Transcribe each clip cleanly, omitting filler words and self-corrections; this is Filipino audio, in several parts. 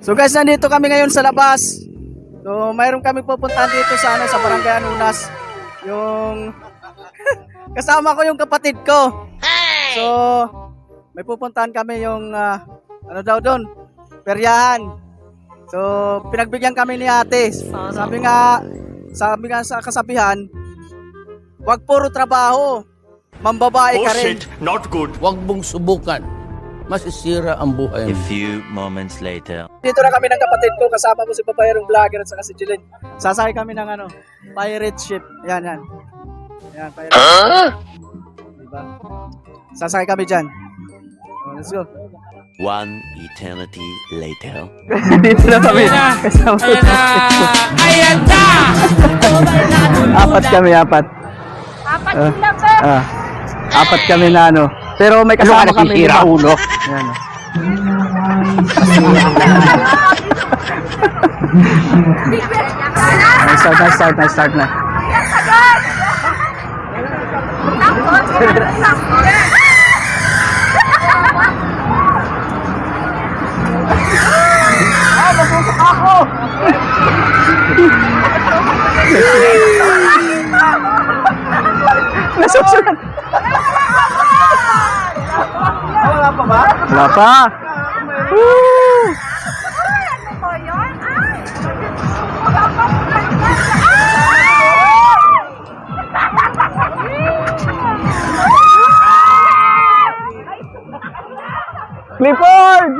So guys, nandito kami ngayon sa labas. So mayroon kami pupuntahan dito sa sa Barangay Anunas. Yung kasama ko yung kapatid ko. So may pupuntahan kami yung ano daw doon, peryahan. So pinagbigyan kami ni ate. Sabi nga sa kasabihan, wag puro trabaho, mambabae ka rin. Shit, not good. Huwag mong subukan. Masisira ang buhay A mo. few moments later. Dito na kami ng kapatid ko, kasama ko si Papayarong Vlogger at saka si Jilin. Sasakay kami ng pirate ship. Yan. Yan, pirate ship. Diba? Sasakay kami dyan. So, let's go. One eternity later. Dito na kami. Kasama ko. Ayan na! Apat kami. Apat sila, sir. Apat kami na Pero may kasama kami. ulo. Yan. Nice start na. Masusok ako! Nasusunod! Wala pa ba? Wala pa! Woo! Ano po yun? Clifford!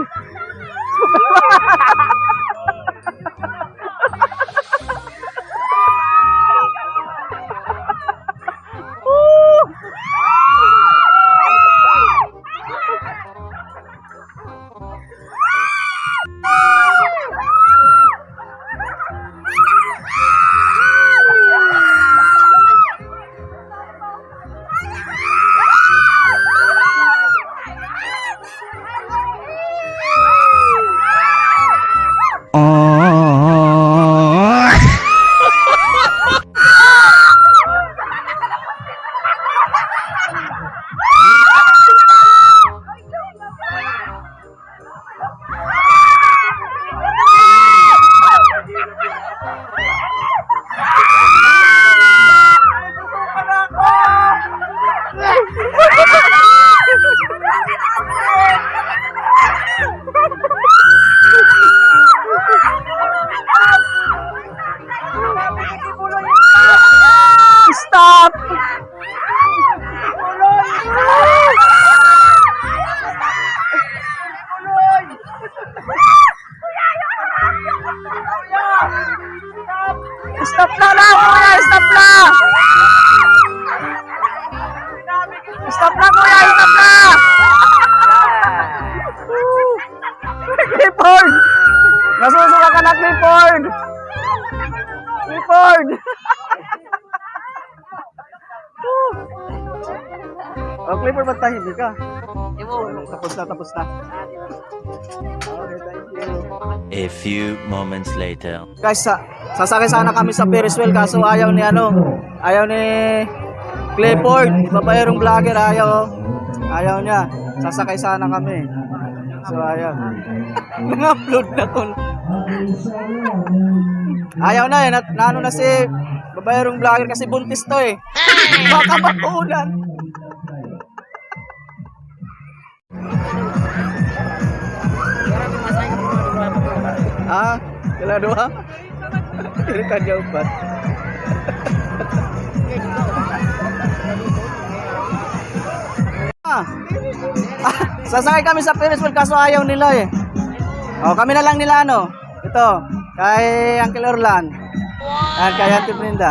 Stop! Stop na lang, kuya! Stop na! Stop na, kuya! Stop na! Clifford! Nasusuka ka na, Clifford! Clifford! Oh, Clifford, ba't tahimik ka? Tapos na. Okay, thank you. A few moments later. Guys, sasakay sana kami sa Ferris wheel kaso ayaw ni Clifford, Papayarong Vlogger, ayaw niya. Sasakay sana kami. So ayaw. Nang-upload na ko. Ayaw na naano na si Papayarong Vlogger kasi buntis to eh. Baka mapuulan. Kala dua? Kiri ka jauh bat. Sasakay kami sa Ferris wheel kaso ayaw nila eh. Kami na lang nila ito, kay Uncle Orlan. At kay Auntie Brenda.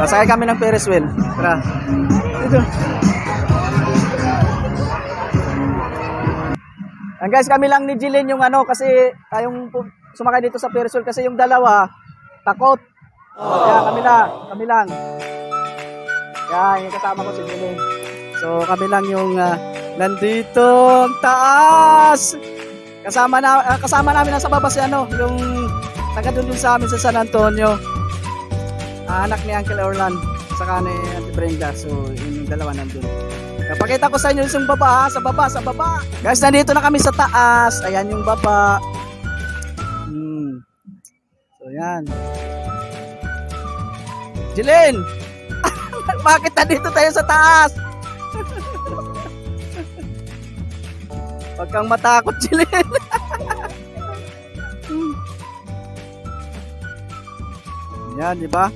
Sasakay kami ng Ferris wheel. Tara. Ito. Guys, kami lang ni Jilin yung kasi tayong sumakay dito sa Ferris wheel kasi yung dalawa takot. Kaya kami lang. Yan, yung kasama ko si Jilin. So kami lang yung nandito ang taas. Kasama namin nasa baba si yung taga doon sa amin sa San Antonio. Anak ni Uncle Orlan saka ni Auntie Brenda. So yung dalawa nandun. Napakita ko sa inyo yung baba, sa baba. Guys, nandito na kami sa taas. Ayan yung baba. So, yan. Jilin! Bakit nandito tayo sa taas? Huwag kang matakot, Jilin. Yan, di ba?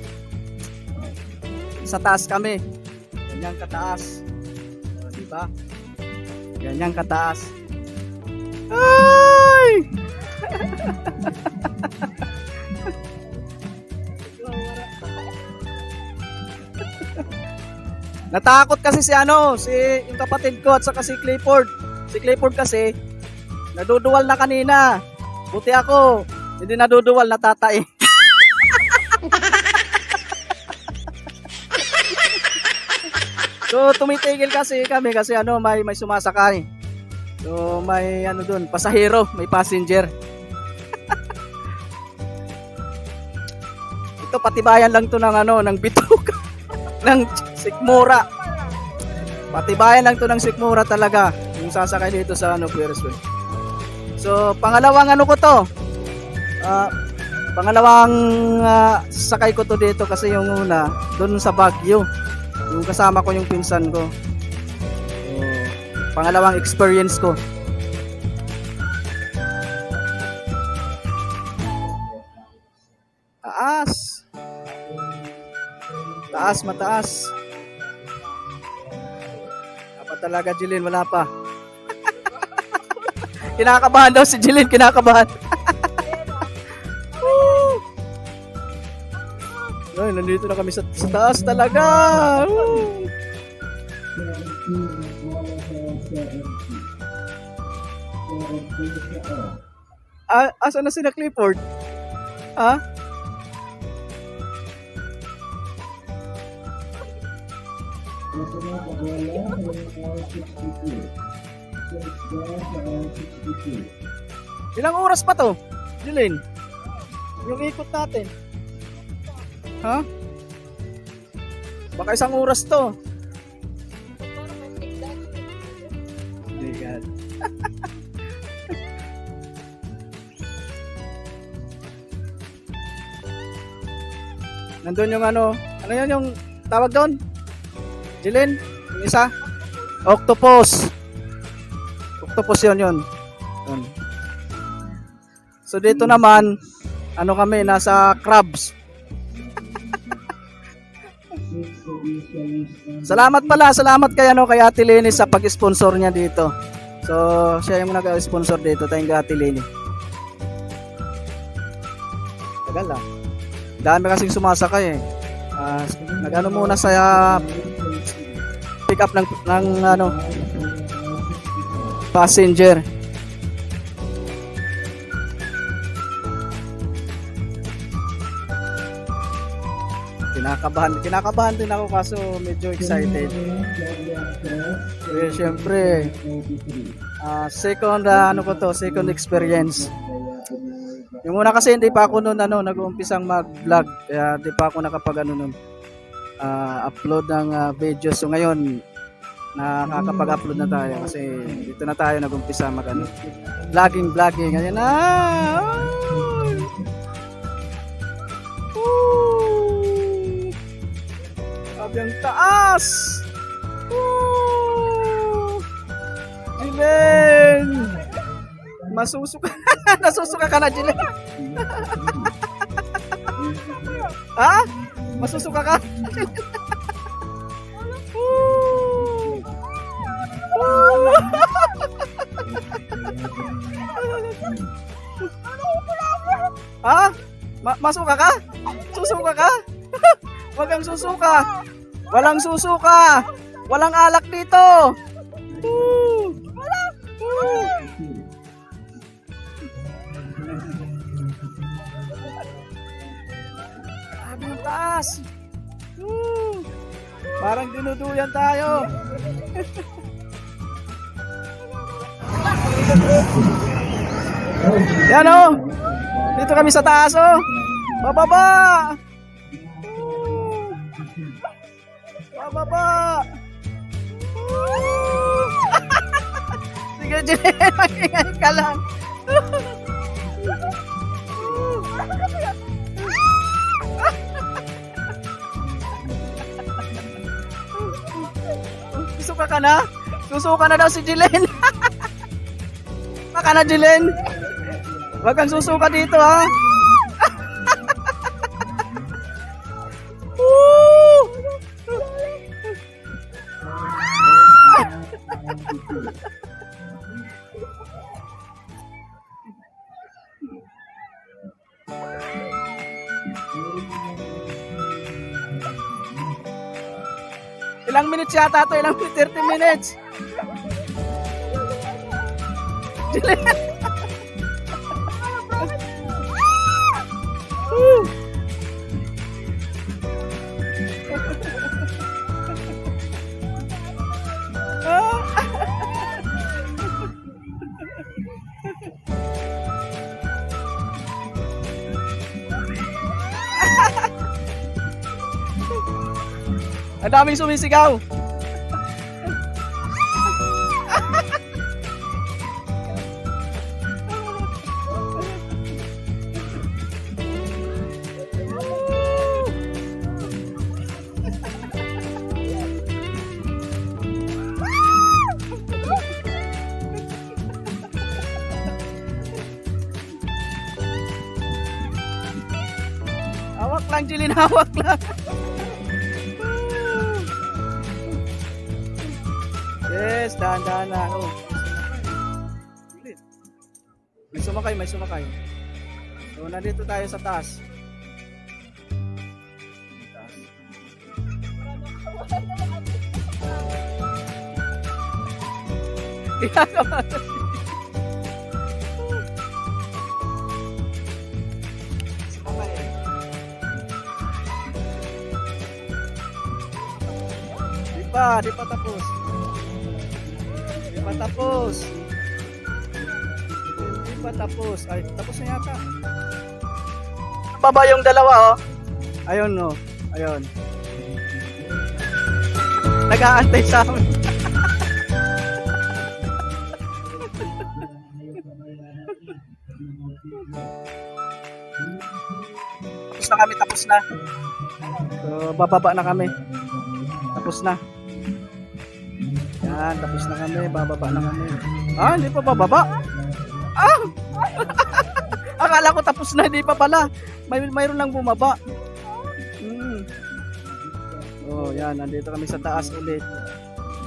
Sa taas kami. Ganyan kataas. O, di ba? Ganyan kataas. Ay! Natakot kasi si yung kapatid ko at saka si Clifford. Si Clifford kasi naduduwal na kanina. Buti ako, hindi naduduwal, natatay. So tumitigil kasi kami kasi may sumasakay. So may doon, pasahero, may passenger. Ito patibayan lang to ng bituka ng sikmura. Patibayan lang to ng sikmura talaga yung sasakay dito sa Ferris wheel. So pangalawang ko to. Pangalawang sakay ko to dito kasi yung una doon sa Baguio. Yung kasama ko yung pinsan ko. So, pangalawang experience ko. Taas. Taas, mataas. Dapat talaga, Jilin, wala pa. Kinakabahan daw si Jilin, kinakabahan. Ay, nandito na kami sa taas talaga. Asa na sila Clifford? Ha? Ilang oras pa to, Jilin? Yung ikot natin. Ha? Baka isang oras to. Oh God. Nandun yung ano yan yung tawag doon? Jilin? Yung isa? Octopus. Octopus yun. So dito naman, kami, nasa crabs. Salamat kay kay Ate Leni sa pag-sponsor niya dito. So, siya yung nag-sponsor dito. Thank you, Ate Leni. Tagal lang. Dami kasing sumasakay eh. Nag-ano muna sa pick up ng passenger. Kinakabahan din ako kaso medyo excited. Siyempre, second experience. Yung una kasi hindi pa ako noon nag-uumpisang mag-vlog, kaya hindi pa ako nakapag upload ng video. So ngayon nakakapag-upload na tayo kasi dito na tayo nag-umpisa vlogging. Ngayon Sabi ang taas! Jilin! Masusuka. Nasusuka ka na, Jilin. Ha? Masusuka ka? Ha? Masuka ka? Susuka ka? Huwag kang susuka. Walang susuka. Walang alak dito. Sabi yung taas. Parang dinuduyan tayo. Yan o. Dito kami sa taas o. Bababa. Bababa. Sige, Jilin. Mag-ingay ka lang. Susuka ka na? Susuka na daw si Jilen. Baka na, Jilen. Huwag kang susuka dito, ha? Woo! Ilang minutes yata to? Ilang 30 minutes? Jilen. Woo! Ang daming sumisigaw. Hawak lang, Jilin, hawak lang. Yes, dahan-dahan lang. Oh. May sumakay, may sumakay. So, nandito tayo sa taas. Di pa tapos. Di pa tapos. Di pa tapos. Ay, tapos na yata. Baba yung dalawa, oh. Ayun, oh. Ayun. Nag-aantay sa amin. Tapos na kami, tapos na. So, bababa na kami. Tapos na. Yan, tapos na kami, bababa na kami. Ah, hindi pa bababa. Ah! Akala ko tapos na, hindi pa pala. Mayroon lang bumaba. Oh, yan, nandito kami sa taas ulit.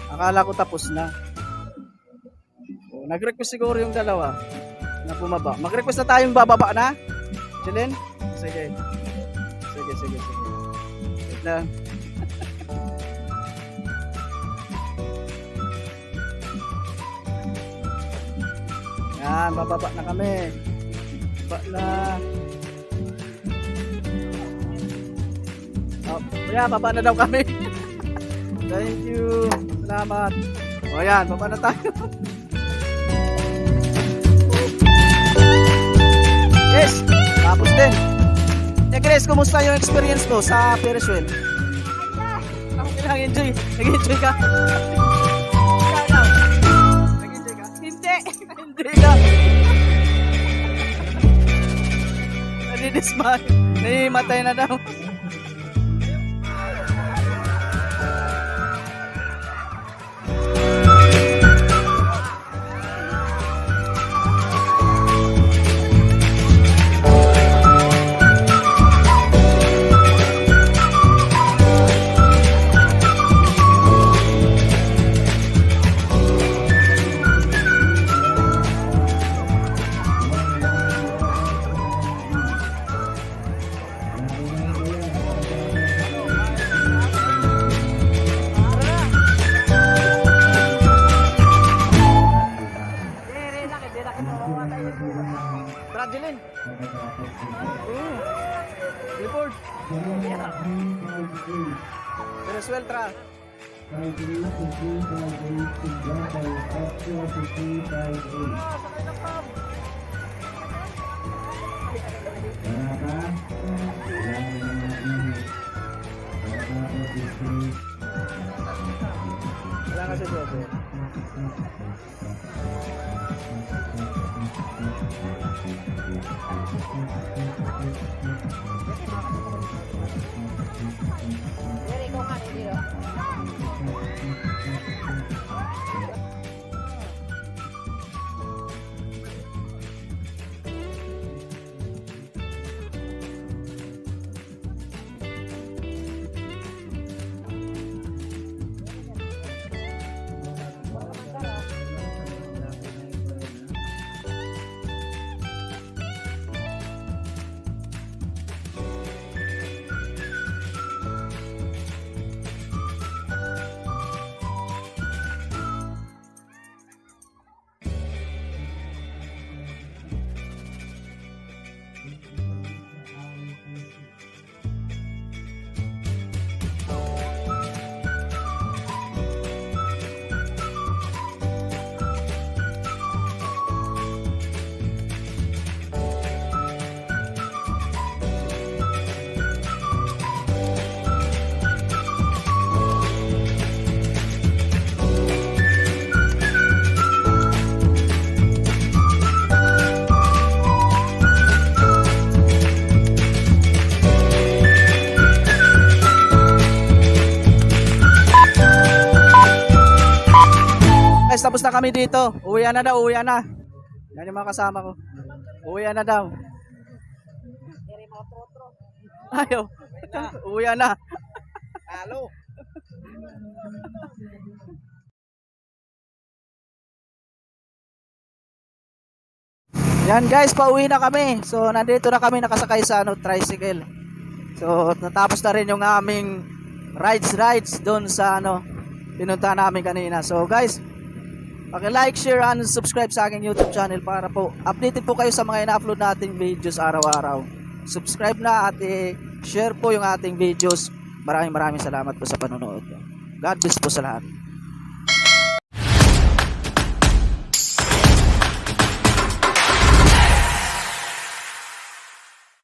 Akala ko tapos na. Oh, nag-request siguro yung dalawa na bumaba. Mag-request na tayong bababa na. Jilin? Sige. Sige. Wait lang. Yan, bababa na kami. Baba na. Oh, yan, baba na daw kami. Thank you. Salamat. O yan, baba na tayo. Yes, tapos din. Eh, Chris, kumusta yung experience mo sa Ferris wheel? Okay lang, enjoy. Nag-enjoy ka? Nag-enjoy ka? Hindi. Hindi ka. Nadidismay. Naimatay na daw. Bradilin. Report. Ferris tra. Wala kasi dito. Tapos na kami dito. Uwian na daw, uwian na. Yan yung mga kasama ko. Uwian na daw. Ayaw. Uwian na. Halo. Yan guys, pauwi na kami. So nandito na kami nakasakay sa tricycle. So natapos na rin yung aming rides doon sa pinunta namin kanina. So guys, paki-like, share and subscribe sa aking YouTube channel para po updated po kayo sa mga ina-upload nating videos araw-araw. Subscribe na at share po yung ating videos. Maraming salamat po sa panonood. God bless po sa lahat.